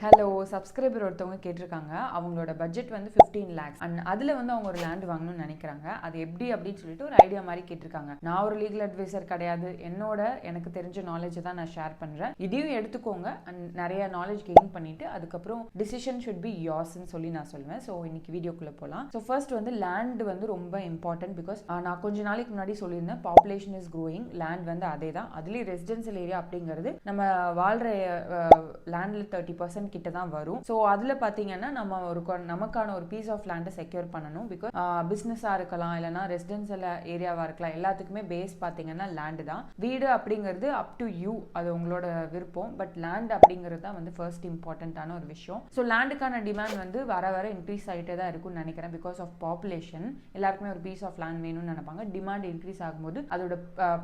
Hello subscriber ஒருத்தவங்க கேட்டிருக்காங்க. அவங்களோட பட்ஜெட் வந்து 15 lakhs அண்ட் அதில் வந்து அவங்க ஒரு லேண்ட் வாங்கணும்னு நினைக்கிறாங்க. அது எப்படி அப்படின்னு சொல்லிட்டு ஒரு ஐடியா மாதிரி கேட்டிருக்காங்க. நான் ஒரு லீகல் அட்வைசர் கிடையாது. எனக்கு தெரிஞ்ச நாலேஜை தான் நான் ஷேர் பண்ணுறேன். இதையும் எடுத்துக்கோங்க அண்ட் நிறைய நாலேஜ் கெயின் பண்ணிட்டு அதுக்கப்புறம் டிசிஷன் ஷுட் பி யோர்ஸ்ன்னு சொல்லி நான் சொல்லுவேன். ஸோ இன்னைக்கு வீடியோக்குள்ளே போகலாம். ஸோ ஃபர்ஸ்ட் வந்து லேண்ட் வந்து ரொம்ப இம்பார்ட்டன்ட். பிகாஸ் நான் கொஞ்ச நாளைக்கு முன்னாடி சொல்லியிருந்தேன் பாப்புலேஷன் இஸ் க்ரோயிங். லேண்ட் வந்து அதே தான். அதுலேயும் ரெசிடென்சியல் ஏரியா அப்படிங்கிறது நம்ம வாழ்கிற லேண்டில் 30% கிட்ட தான் வரும். ஸோ அதில் பார்த்தீங்கன்னா நம்ம நமக்கான ஒரு பீஸ் ஆஃப் லேண்டை செக்யூர் பண்ணணும். பிகாஸ் பிஸ்னஸாக இருக்கலாம், இல்லைனா ரெசிடென்சியல் ஏரியாவாக இருக்கலாம், எல்லாத்துக்குமே பேஸ் பார்த்தீங்கன்னா லேண்டு தான். வீடு அப்படிங்கிறது அப் டு யூ, அது உங்களோட விருப்பம். பட் லேண்ட் அப்படிங்கிறது தான் வந்து ஃபர்ஸ்ட் இம்பார்ட்டண்ட்டான ஒரு விஷயம். ஸோ லேண்டுக்கான டிமாண்ட் வந்து வர வர இன்க்ரீஸ் ஆகிட்டே தான் இருக்கும்னு நினைக்கிறேன். பிகாஸ் ஆஃப் பாப்புலேஷன் எல்லாருக்குமே ஒரு பீஸ் ஆஃப் லேண்ட் வேணும்னு நினைப்பாங்க. டிமாண்ட் இன்க்ரீஸ் ஆகும்போது அதோட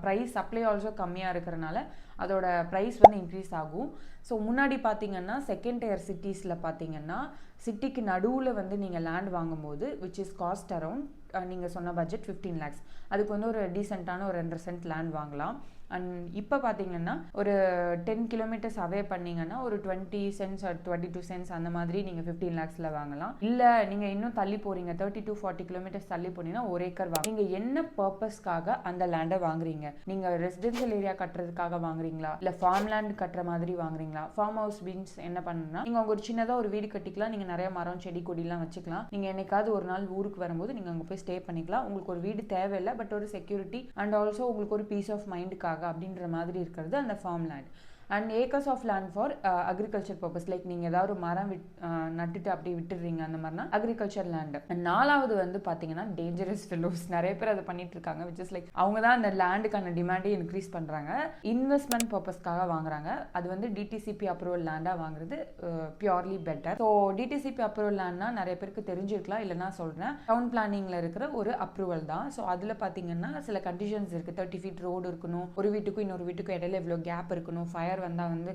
ப்ரைஸ் சப்ளை ஆல்சோ கம்மியாக இருக்கிறனால அதோட ப்ரைஸ் வந்து இன்க்ரீஸ் ஆகும். ஸோ முன்னாடி பார்த்தீங்கன்னா செகண்ட் டியர் சிட்டிஸில் பார்த்தீங்கன்னா சிட்டிக்கு நடுவில் வந்து நீங்கள் லேண்ட் வாங்கும்போது விச் இஸ் காஸ்ட் அரவுண்ட் நீங்கள் சொன்ன பட்ஜெட் 15 lakhs, அதுக்கு வந்து ஒரு டீசெண்டான ஒரு 2 சென்ட் லேண்ட் வாங்கலாம். அண்ட் இப்போ பார்த்தீங்கன்னா ஒரு 10 கிலோமீட்டர்ஸ் அவே பண்ணிங்கன்னா ஒரு 20 cents or 22 cents அந்த மாதிரி நீங்கள் 15 lakhsல வாங்கலாம். இல்லை நீங்கள் இன்னும் தள்ளி போகிறீங்க, 30 to 40 கிலோமீட்டர்ஸ் தள்ளி போனீங்கன்னா 1 ஏக்கர் வாங்க. நீங்கள் என்ன பர்பஸ்க்காக அந்த லேண்டை வாங்குறீங்க? நீங்கள் ரெசிடென்ஷியல் ஏரியா கட்டுறதுக்காக வாங்குறீங்களா, இல்லை ஃபார்ம் லேண்ட் கட்டுற மாதிரி வாங்குறீங்களா? ஃபார்ம் ஹவுஸ் மீன்ஸ் என்ன பண்ணுன்னா நீங்கள் அங்கே ஒரு சின்னதாக ஒரு வீடு கட்டிக்கலாம். நீங்கள் நிறைய மரம் செடி கொடிலாம் வச்சுக்கலாம். நீங்கள் என்னைக்காவது ஒரு நாள் ஊருக்கு வரும்போது நீங்கள் அங்கே போய் ஸ்டே பண்ணிக்கலாம். உங்களுக்கு ஒரு வீடு தேவையில்லை, பட் ஒரு செக்யூரிட்டி அண்ட் ஆல்சோ உங்களுக்கு ஒரு பீஸ் ஆஃப் மைண்டுக்காக அப்படின்ற மாதிரி இருக்கிறது அந்த farm land. And acres of land for agriculture purpose, like நீங்கள் ஏதாவது ஒரு மரம் நட்டுட்டு அப்படி விட்டுடுறீங்க, அந்த மாதிரினா அக்ரிகல்ச்சர் லேண்டு. நாலாவது வந்து பார்த்தீங்கன்னா டேஞ்சரஸ் ஃபெலோஸ், நிறைய பேர் அதை பண்ணிட்டு இருக்காங்க. விச் இஸ் லைக் அவங்க தான் அந்த லேண்டுக்கான டிமாண்டே இன்க்ரீஸ் பண்ணுறாங்க. இன்வெஸ்ட்மெண்ட் பர்பஸ்க்காக வாங்குறாங்க. அது வந்து டிடிசிபி அப்ரூவல் லேண்டாக வாங்குறது purely better. So DTCP approval லேண்ட்னா நிறைய பேருக்கு தெரிஞ்சிருக்கலாம், இல்லைனா சொல்கிறேன், டவுன் பிளானிங்கில் இருக்கிற ஒரு அப்ரூவல் தான். ஸோ அதில் பார்த்தீங்கன்னா சில கண்டிஷன்ஸ் இருக்குது. 30 feet ரோடு இருக்கணும், ஒரு வீட்டுக்கும் இன்னொரு வீட்டுக்கும் இடையில இவ்வளோ கேப் இருக்கணும், ஃபயர் வந்தால் வந்து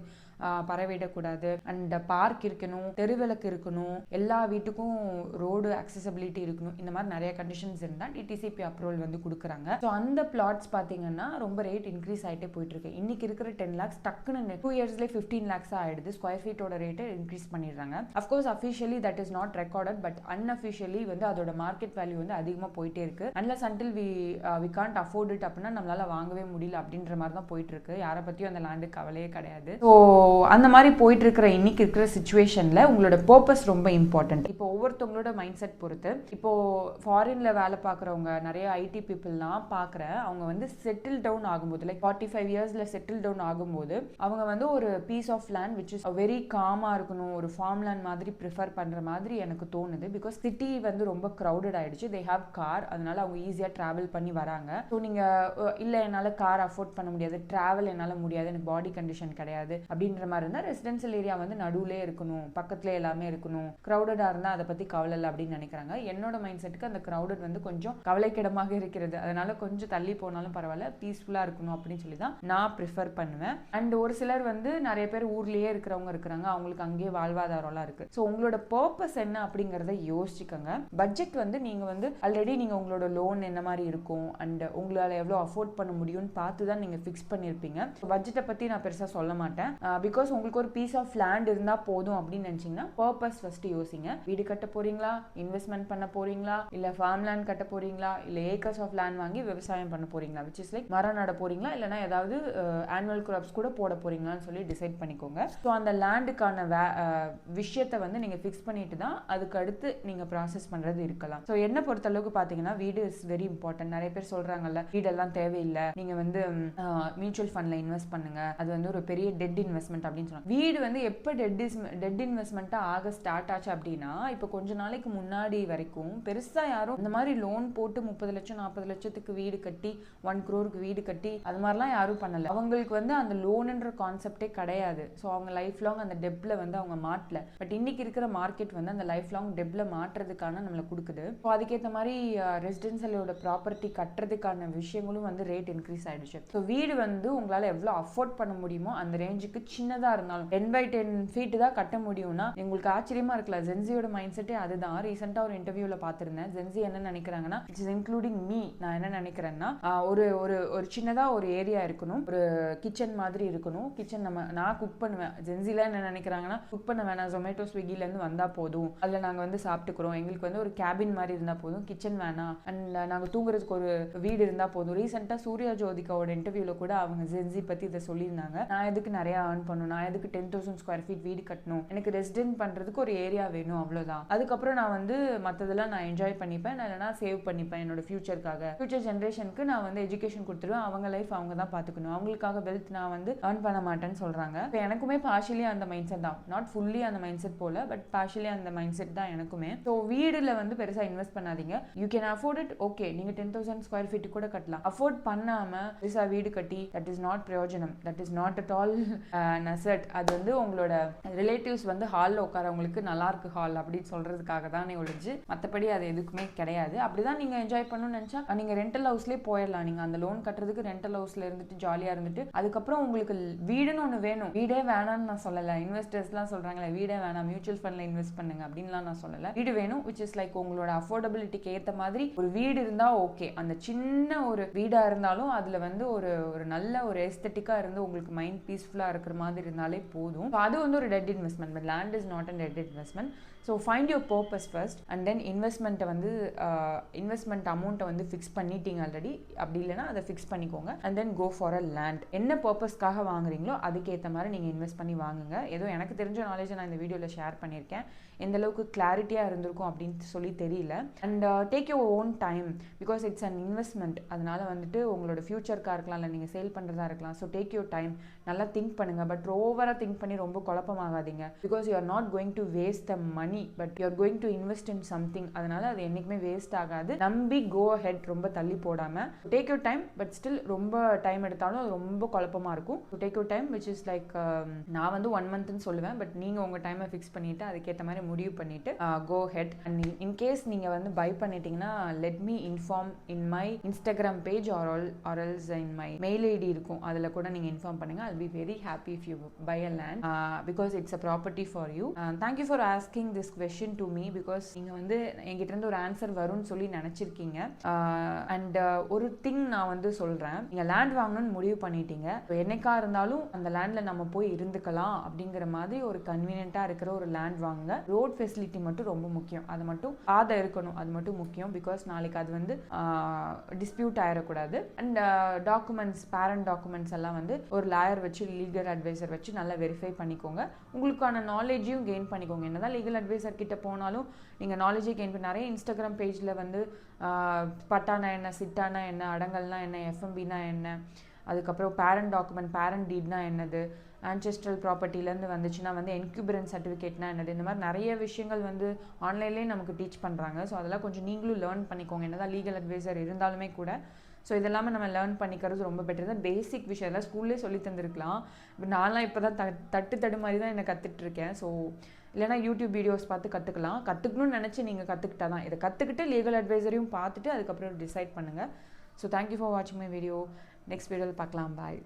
பரவிடக்கூடாது, அண்ட் பார்க் இருக்கணும், தெருவிளக்கு இருக்கணும், எல்லா வீட்டுக்கும் ரோடு அக்சசபிலிட்டி இருக்கணும். இந்த மாதிரி நிறைய கண்டிஷன்ஸ் இருந்தால் டிடிசிபி அப்ரூவல் வந்து கொடுக்குறாங்க. ஸோ அந்த பிளாட்ஸ் பார்த்தீங்கன்னா ரொம்ப ரேட் இன்க்ரீஸ் ஆகிட்டே போயிட்டு இருக்கு. இன்னைக்கு இருக்கிற 10 lakhs டக்குன்னு 2 yearsலேயே 15 lakhs ஆகிடுது. ஸ்கொயர் ஃபீட்டோட ரேட்டை இன்க்ரீஸ் பண்ணிடுறாங்க. Of course officially that is not recorded, but unofficially வந்து அதோட மார்க்கெட் வேல்யூ வந்து அதிகமாக போயிட்டே இருக்கு. Unless until we can't afford it அப்படின்னா நம்மளால வாங்கவே முடியல அப்படின்ற மாதிரி தான் போயிட்டு இருக்கு. யாரை பற்றியும் அந்த லேண்டு கவலையே கிடையாது. ஸோ அந்த மாதிரி போயிட்டு இருக்கிற இன்னைக்கு இருக்கிற சிச்சுவேஷன்ல உங்களோட பர்பஸ் ரொம்ப இம்பார்ட்டன்ட். இப்போ ஒவ்வொருத்தவங்களோட மைண்ட் செட் பொறுத்து, இப்போ ஃபாரின்ல வேலை பார்க்குறவங்க நிறைய ஐடி பீப்புள்லாம் பார்க்குறேன். அவங்க வந்து செட்டில் டவுன் ஆகும்போது, லைக் 45 yearsல செட்டில் டவுன் ஆகும்போது அவங்க வந்து ஒரு piece of land which is very காமா இருக்கணும், ஒரு ஃபார்ம் லேண்ட் மாதிரி ப்ரிஃபர் பண்ற மாதிரி எனக்கு தோணுது. பிகாஸ் சிட்டி வந்து ரொம்ப க்ரௌடட் ஆயிடுச்சு. தே ஹேவ் கார், அதனால அவங்க ஈஸியாக ட்ராவல் பண்ணி வராங்க. ஸோ நீங்க இல்லை என்னால் கார் அஃபோர்ட் பண்ண முடியாது, ட்ராவல் என்னால் முடியாது, எனக்கு பாடி கண்டிஷன் கிடையாது அப்படின்ற மாதிரி இருந்தால் ரெசிடென்சியல் ஏரியா வந்து நடுவுலே இருக்கணும், பக்கத்துல எல்லாமே இருக்கணும், க்ரௌடடாக இருந்தால் அதை பற்றி கவலை இல்லை அப்படின்னு நினைக்கிறாங்க. என்னோட மைண்ட் செட்டுக்கு அந்த க்ரௌடட் வந்து கொஞ்சம் கவலைக்கிடமாக இருக்கிறது. அதனால கொஞ்சம் தள்ளி போனாலும் பரவாயில்ல, பீஸ்ஃபுல்லாக இருக்கணும் அப்படின்னு சொல்லி தான் நான் ப்ரிஃபர் பண்ணுவேன். அண்ட் ஒரு சிலர் வந்து நிறைய பேர் ஊர்லேயே இருக்கிறவங்க இருக்கிறாங்க, அவங்களுக்கு அங்கேயே வாழ்வாதாரம்லாம் இருக்குது. ஸோ உங்களோட பர்பஸ் என்ன அப்படிங்கிறத யோசிச்சுக்கோங்க. பட்ஜெட் வந்து நீங்கள் வந்து ஆல்ரெடி நீங்கள் உங்களோட லோன் என்ன மாதிரி இருக்கும் அண்ட் உங்களால் எவ்வளோ அஃபோர்ட் பண்ண முடியும்னு பார்த்து தான் நீங்கள் ஃபிக்ஸ் பண்ணியிருப்பீங்க. பட்ஜெட்டை பற்றி நான் பெருசாக சொல்ல மாட்டேன். பிகாஸ் உங்களுக்கு ஒரு பீஸ் ஆஃப் லேண்ட் இருந்தால் போதும் அப்படின்னு நினச்சிங்கன்னா பர்பஸ் ஃபர்ஸ்ட் யோசிங்க. வீடு கட்ட போறீங்களா, இன்வெஸ்ட்மெண்ட் பண்ண போறீங்களா, இல்லை ஃபார்ம் லேண்ட் கட்ட போறீங்களா, இல்லை ஏக்கர்ஸ் ஆஃப் லேண்ட் வாங்கி விவசாயம் பண்ண போறீங்களா, விச் இஸ் லைக் மரம் நட போறீங்களா, இல்லைனா ஏதாவது ஆனுவல் கிராப்ஸ் கூட போட போறீங்களான்னு சொல்லி டிசைட் பண்ணிக்கோங்க. ஸோ அந்த லேண்டுக்கான விஷயத்தை வந்து நீங்கள் ஃபிக்ஸ் பண்ணிட்டு தான் அதுக்கு அடுத்து நீங்கள் ப்ராசஸ் பண்ணுறது இருக்கலாம். ஸோ என்ன பொறுத்தளவுக்கு பார்த்தீங்கன்னா வீடு இஸ் வெரி இம்பார்ட்டன்ட். நிறைய பேர் சொல்கிறாங்கல்ல வீடெல்லாம் தேவையில்லை, நீங்கள் வந்து மியூச்சுவல் ஃபண்டில் இன்வெஸ்ட் பண்ணுங்க, அது வந்து ஒரு பெரிய டெட் இன்வெஸ்ட்மெண்ட் அப்படின்னு சொன்னாங்க. வீடு வந்து எப்போ டெட் இன்வெஸ்ட்மெண்ட்டாக ஆக ஸ்டார்ட் ஆச்சு அப்படின்னா, இப்போ கொஞ்ச நாளைக்கு முன்னாடி வரைக்கும் பெருசாக யாரும் இந்த மாதிரி லோன் போட்டு 30 லட்சம் 40 லட்சத்துக்கு வீடு கட்டி 1 crore வீடு கட்டி அது மாதிரிலாம் யாரும் பண்ணலை. அவங்களுக்கு வந்து அந்த லோனுன்ற கான்செப்டே கிடையாது. ஸோ அவங்க லைஃப் லாங் அந்த டெப்ல வந்து அவங்க மாட்டல. பட் இன்னைக்கு இருக்கிற மார்க்கெட் வந்து அந்த லைஃப் லாங் டெப்ல மாற்றுறதுக்கான நம்மளை கொடுக்குது. ஸோ அதுக்கேற்ற மாதிரி ரெசிடென்சியலோட ப்ராப்பர்ட்டி கட்டுறதுக்கான விஷயங்களும் வந்து ரேட் இன்க்ரீஸ் ஆயிடுச்சு. ஸோ வீடு வந்து உங்களால் எவ்வளோ அஃபோர்ட் பண்ண முடியுமோ அந்த ரேஞ்சுக்கு சின்ன சின்னதாக இருந்தாலும் 10x10 ஃபீட் தான் கட்ட முடியும்னா உங்களுக்கு ஆச்சரியமா இருக்கலாம். ஜென்சியோட மைண்ட் செட்டே அதுதான். ரீசெண்டாக ஒரு இன்டர்வியூவில் பார்த்துருந்தேன். ஜென்சி என்ன நினைக்கிறாங்கன்னா, இட்ஸ் இன்க்ளூடிங் மீ, நான் என்ன நினைக்கிறேன்னா ஒரு ஒரு ஒரு சின்னதாக ஒரு ஏரியா இருக்கணும், ஒரு கிச்சன் மாதிரி இருக்கணும். கிச்சன் நான் குக் பண்ணுவேன். ஜென்சில என்ன நினைக்கிறாங்கன்னா, குக் பண்ண வேணாம், ஜொமேட்டோ ஸ்விக்கிலேருந்து வந்தால் போதும், அதில் நாங்கள் வந்து சாப்பிட்டுக்கிறோம், எங்களுக்கு வந்து ஒரு கேபின் மாதிரி இருந்தால் போதும், கிச்சன் வேணாம், அண்ட் நாங்கள் தூங்குறதுக்கு ஒரு வீடு இருந்தால் போதும். ரீசெண்டாக சூர்யா ஜோதிகாவோட இன்டர்வியூவில் கூட அவங்க ஜென்சி பற்றி இதை சொல்லியிருந்தாங்க. நான் எதுக்கு நிறையா ஏர்ன் பண்ணணும், நான் எதுக்கு 10,000 ஸ்கொயர் ஃபீட் வீடு கட்டணும், எனக்கு ரெசிடென்ட் பண்ணுறதுக்கு ஒரு ஏரியா வேணும், அவ்வளோதான். அதுக்கப்புறம் நான் வந்து மற்றதெல்லாம் நான் என்ஜாய் பண்ணிப்பேன், நான் இல்லைனா சேவ் பண்ணிப்பேன் என்னோட ஃபியூச்சருக்காக. ஃபியூச்சர் ஜென்ரேஷனுக்கு நான் வந்து எஜுகேஷன் கொடுத்துருவேன், அவங்க லைஃப் அவங்க தான் பார்த்துக்கணும், அவங்களுக்காக வெல்த் நான் வந்து ஏர்ன் பண்ண மாட்டேன்னு சொல்கிறாங்க. இப்போ எனக்குமே பார்ஷியலி அந்த மைண்ட் செட் தான், நாட் ஃபுல்லி அந்த மைண்ட் செட் போல, பட் பார்ஷியலி அந்த மைண்ட் செட் தான் எனக்குமே. ஸோ வீடில் வந்து பெருசாக இன்வெஸ்ட் பண்ணாதீங்க. You can afford it, okay, நீங்கள் 10,000 ஸ்கொயர் ஃபீட் கூட கட்டலாம். அஃபோர்ட் பண்ணாமல் பெருசாக வீடு கட்டி தட் இஸ் நாட் பிரயோஜனம், that is not at all நசட். அது வந்து உங்களோட ரிலேட்டிவ்ஸ் வந்து ஹாலில் உட்காரவங்களுக்கு நல்லா இருக்கு ஹால் அப்படின்னு சொல்கிறதுக்காக தானே ஒழிஞ்சு மற்றபடி அது எதுக்குமே கிடையாது. அப்படிதான் நீங்கள் என்ஜாய் பண்ணணும்னு நினச்சா நீங்கள் ரெண்டல் ஹவுஸ்லேயே போயிடலாம். நீங்கள் அந்த லோன் கட்டுறதுக்கு ரெண்டல் ஹவுஸில் இருந்துட்டு ஜாலியாக இருந்துட்டு அதுக்கப்புறம் உங்களுக்கு வீடுன்னு ஒன்று வேணும். வீடே வேணான்னு நான் சொல்லலை. இன்வெஸ்டர்ஸ்லாம் சொல்கிறாங்களே வீடே வேணாம், மியூச்சுவல் ஃபண்டில் இன்வெஸ்ட் பண்ணுங்க அப்படின்லாம் நான் சொல்லலை. வீடு வேணும், விச் இஸ் லைக் உங்களோட அஃபோர்டபிலிட்டிக்கு ஏற்ற மாதிரி ஒரு வீடு இருந்தால் ஓகே. அந்த சின்ன ஒரு வீடாக இருந்தாலும் அதில் வந்து ஒரு நல்ல ஒரு எஸ்தட்டிக்காக இருந்து உங்களுக்கு மைண்ட் பீஸ்ஃபுல்லாக இருக்கிற மாதிரி இருந்தாலே போதும். அது வந்து ஒரு dead investment, but land is not a dead investment. So find your purpose first and then இன்வெஸ்ட்மெண்ட்டை வந்து இன்வெஸ்ட்மெண்ட் அமௌண்ட்டை வந்து ஃபிக்ஸ் பண்ணிட்டீங்க ஆல்ரெடி, அப்படி இல்லைனா அதை ஃபிக்ஸ் பண்ணிக்கோங்க and then go for a land. என்ன பர்பஸ்க்காக வாங்குறீங்களோ அதுக்கேற்ற மாதிரி நீங்கள் இன்வெஸ்ட் பண்ணி வாங்குங்க. ஏதோ எனக்கு தெரிஞ்ச நாலேஜை நான் இந்த வீடியோவில் ஷேர் பண்ணியிருக்கேன். எந்த அளவுக்கு கிளாரிட்டியாக இருந்திருக்கும் அப்படின்னு சொல்லி தெரியல. And take your own time because it's an investment. அதனால வந்துட்டு உங்களோட ஃபியூச்சருக்காக இருக்கலாம், இல்லை நீங்கள் சேல் பண்ணுறதா இருக்கலாம். ஸோ டேக் யுவர் டைம், நல்லா திங்க் பண்ணுங்கள். பட் ஓவராக திங்க் பண்ணி ரொம்ப குழப்பமாகாதீங்க. Because you are not going to waste the money, but you are going to invest in something. அதனால அது என்றைக்குமே வேஸ்ட் ஆகாது. நம்பி கோ ஹெட், ரொம்ப தள்ளி போடாமல் take your time. But still ரொம்ப டைம் எடுத்தாலும் அது ரொம்ப குழப்பமாக இருக்கும். So take your time which is like நான் வந்து 1 monthன்னு சொல்லுவேன். பட் நீங்கள் உங்கள் டைமை ஃபிக்ஸ் பண்ணிவிட்டு அதுக்கேற்ற மாதிரி முடிவு பண்ணிவிட்டு கோ ஹெட். அண்ட் இன்கேஸ் நீங்கள் வந்து பை பண்ணிட்டீங்கன்னா let me inform in my Instagram page or else in my mail ID இருக்கும், அதில் கூட நீங்கள் இன்ஃபார்ம் பண்ணுங்கள். I'll be very happy if you buy a land because it's a property for you. Thank you for asking this question to me because நீங்கள் வந்து என்கிட்ட இருந்து ஒரு ஆன்சர் வரும்னு சொல்லி நினச்சிருக்கீங்க. அண்ட் ஒரு திங் நான் வந்து சொல்கிறேன், நீங்கள் லேண்ட் வாங்கணும்னு முடிவு பண்ணிட்டீங்க. என்னைக்கா இருந்தாலும் அந்த லேண்டில் நம்ம போய் இருந்துக்கலாம் அப்படிங்கிற மாதிரி ஒரு கன்வீனியண்ட்டாக இருக்கிற ஒரு லேண்ட் வாங்குங்க. ரோட் ஃபெசிலிட்டி மட்டும் ரொம்ப முக்கியம், அது மட்டும் பாதை இருக்கணும், அது மட்டும் முக்கியம். பிகாஸ் நாளைக்கு அது வந்து டிஸ்பியூட் ஆயிடக்கூடாது. அண்ட் டாக்குமெண்ட்ஸ், பேரண்ட் டாக்குமெண்ட்ஸ் எல்லாம் வந்து ஒரு லாயர் வச்சு, லீகல் அட்வைசர் வச்சு நல்லா வெரிஃபை பண்ணிக்கோங்க. உங்களுக்கான நாலேஜையும் கெயின் பண்ணிக்கோங்க. என்னதான் லீகல் அட்வைசர் கிட்ட போனாலும் நீங்கள் நாலேஜை கெயின் பண்ணி நிறைய இன்ஸ்டாகிராம் பேஜில் வந்து பட்டானா என்ன, சிட்டானா என்ன, அடங்கல்னா என்ன, எஃப்எம்பினா என்ன, அதுக்கப்புறம் பேரண்ட் டாக்குமெண்ட், பேரண்ட் டீட்னா என்னது, ஆன்செஸ்ட்ரல் ப்ராப்பர்ட்டிலேருந்து வந்துச்சுன்னா வந்து என்கியூபரன்ஸ் சர்டிஃபிகேட்னா என்னது, இந்த மாதிரி நிறைய விஷயங்கள் வந்து ஆன்லைன்லேயே நமக்கு டீச் பண்ணுறாங்க. ஸோ அதெல்லாம் கொஞ்சம் நீங்களும் லேர்ன் பண்ணிக்கோங்க, என்னதான் லீகல் அட்வைசர் இருந்தாலுமே கூட. ஸோ இதெல்லாமே நம்ம லேர்ன் பண்ணிக்கிறது ரொம்ப பெட்டர் தான். பேசிக் விஷயம் எல்லாம் ஸ்கூல்லே சொல்லி தந்துருக்கலாம். இப்போ நான்லாம் இப்போ தான் தட்டு மாதிரி தான் என்னை கற்றுட்ருக்கேன். ஸோ இல்லைனா யூடியூப் வீடியோஸ் பார்த்து கற்றுக்கலாம். கற்றுக்கணும்னு நினச்சி நீங்கள் கற்றுக்கிட்டா தான். இதை கற்றுக்கிட்டு லீகல் அட்வைசரையும் பார்த்துட்டு அதுக்கப்புறம் டிசைட் பண்ணுங்கள். ஸோ தேங்க்யூ ஃபார் வாட்சிங் மை வீடியோ. நெக்ஸ்ட் வீடியோவில் பார்க்கலாம். பாய்.